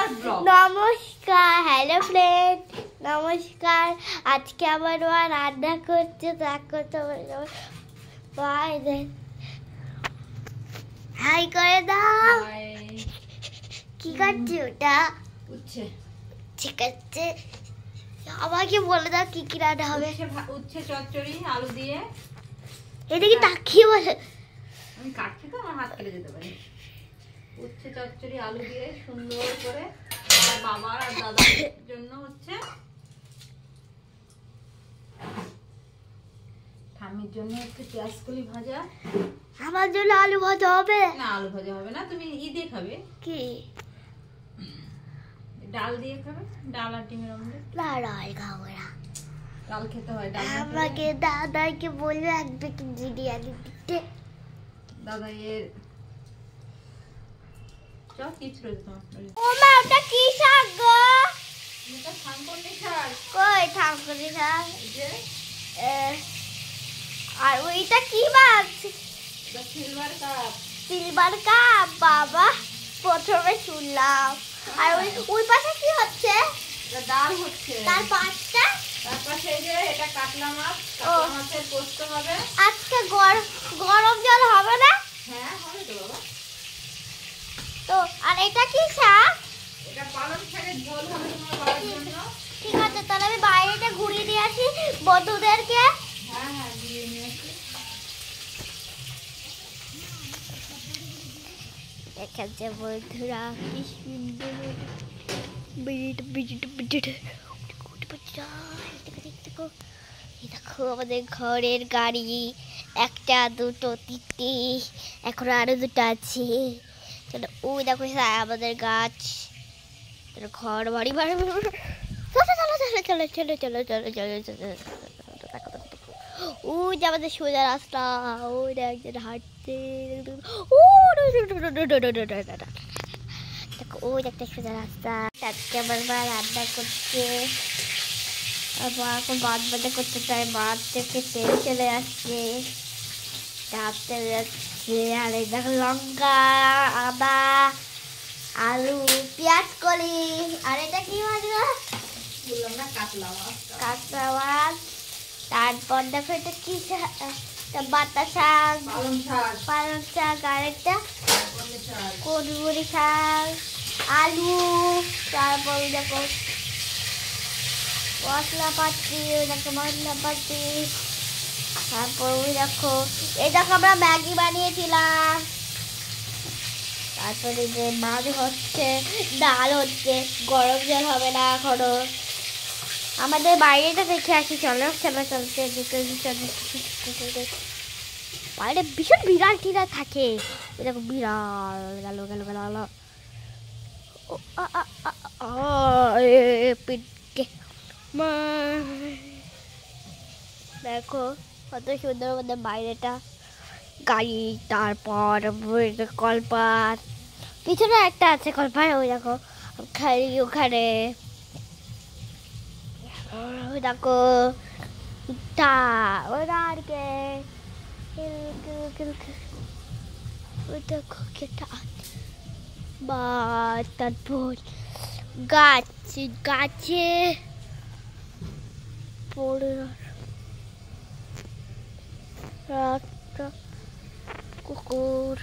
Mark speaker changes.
Speaker 1: নমস্কার, hello friend, নমস্কার। আজকে আমার মা রান্না করছে, দেখো হাই করে দাও। কি করছে ওটা?
Speaker 2: উচ্ছে।
Speaker 1: ঠিক আছে, আমাকে বলে দাও কি কি রান্না হবে।
Speaker 2: উচ্ছে চচ্চড়ি আলু দিয়ে।
Speaker 1: এদিকে তাকিয়ে বলে।
Speaker 2: আমি কাটছি তো, আমার হাত কেটে যেতে পারে। উচ্ছে চচ্চড়ি আলু দিয়ে সুন্দর করে বাবার আর দাদার জন্য হচ্ছে, ঠাম্মির জন্য হচ্ছে পেঁয়াজকলি ভাজা।
Speaker 1: আমার জন্য আলু ভাজা হবে
Speaker 2: না, আলু ভাজা হবে না, তুমি ই দিয়ে খাবে।
Speaker 1: কি?
Speaker 2: ডাল দিয়ে খাবে, ডাল আর ডিমের অমলেট।
Speaker 1: না, ডাল খাবো না।
Speaker 2: ডাল খেতে হয়। ডাল
Speaker 1: আমাকে দাদাকে বলবে এক প্যাকেট বিরিয়ানি দিতে।
Speaker 2: দাদা এর সব কিছু রয়েছে তোমার।
Speaker 1: ও মা, ওটা কি শাক গো?
Speaker 2: এটা থানকুনি শাক।
Speaker 1: কই থানকুনি শাক?
Speaker 2: এই যে
Speaker 1: আর ওইটা কি মাছ?
Speaker 2: এটা সিলভার কাপ।
Speaker 1: Silver cup? বাবা, প্রথমে শুনলাম। আর ওই পাশে কি হচ্ছে?
Speaker 2: এটা ডাল হচ্ছে।
Speaker 1: তার পাশটা?
Speaker 2: তার পাশে এই যে এটা কাতলা মাছ, কাতলা মাছের পোস্ত হবে।
Speaker 1: আজকে গরম জল হবে না?
Speaker 2: হ্যাঁ, হবে তো বাবা।
Speaker 1: তো আর এটা কি শাক?
Speaker 2: এটা পালং শাকের ঝোল হবে তোমার বাবার জন্য।
Speaker 1: ঠিক আছে, তাহলে আমি বাইরেটা ঘুরিয়ে দিয়ে আসি বন্ধুদেরকে।
Speaker 2: হ্যাঁ হ্যাঁ, দিয়ে নিয়ে আসি।
Speaker 1: দেখাচ্ছে বন্ধুরা কি সুন্দর দেখো আমাদের ঘরের গাড়ি, একটা দুটো তিনটে, এখন আরো দুটো আছে। ওই দেখো আমাদের গাছ, ঘর বাড়ি বাড়ি। চলো চলো চলো চলো চলো চলো চলো চলো চলো। ওই যে আমাদের সোজা রাস্তা, ওই একজন হাঁটছে। দেখো ওই একটা সোজা রাস্তা। আজকে আমার মা রান্না করছে, এখন মাছ ভাজা করতে চাই। মাছ থেকে তেল চলে আসছে, ডাবতে যাচ্ছে। আর এই দেখো লঙ্কা, আদা, আলু, পেঁয়াজ কলি। আর এটা কি মাছ?
Speaker 2: বললাম না, কাতলা মাছ।
Speaker 1: কাঁচা মাছ। তারপর দেখো এটা কি শাক? বাতা শাক, পালং শাক। আর একটা কচুরি শাক, আলু। তারপর দেখো মশলাপাতি, ওই দেখো মশলাপাতি। তারপর ওই দেখো, এই দেখো আমরা ম্যাগি বানিয়েছিলাম। তারপরে যে মাছ হচ্ছে, ডাল হচ্ছে, গরম জল হবে না এখনো। আমাদের বাইরেটা দেখে আসি, চলো চলো চলতে বাইরে ভীষণ বিড়াল টিড়াল থাকে। দেখো বিড়াল গেল গেল গেল। দেখো কত সুন্দর আমাদের বাইরেটা, গাড়ি। তারপর কলপাত, পিছনে একটা আছে কলপাত। ওই দেখো খালি ওখানে। দেখো তারপর গাছে পড়ে কুকুর।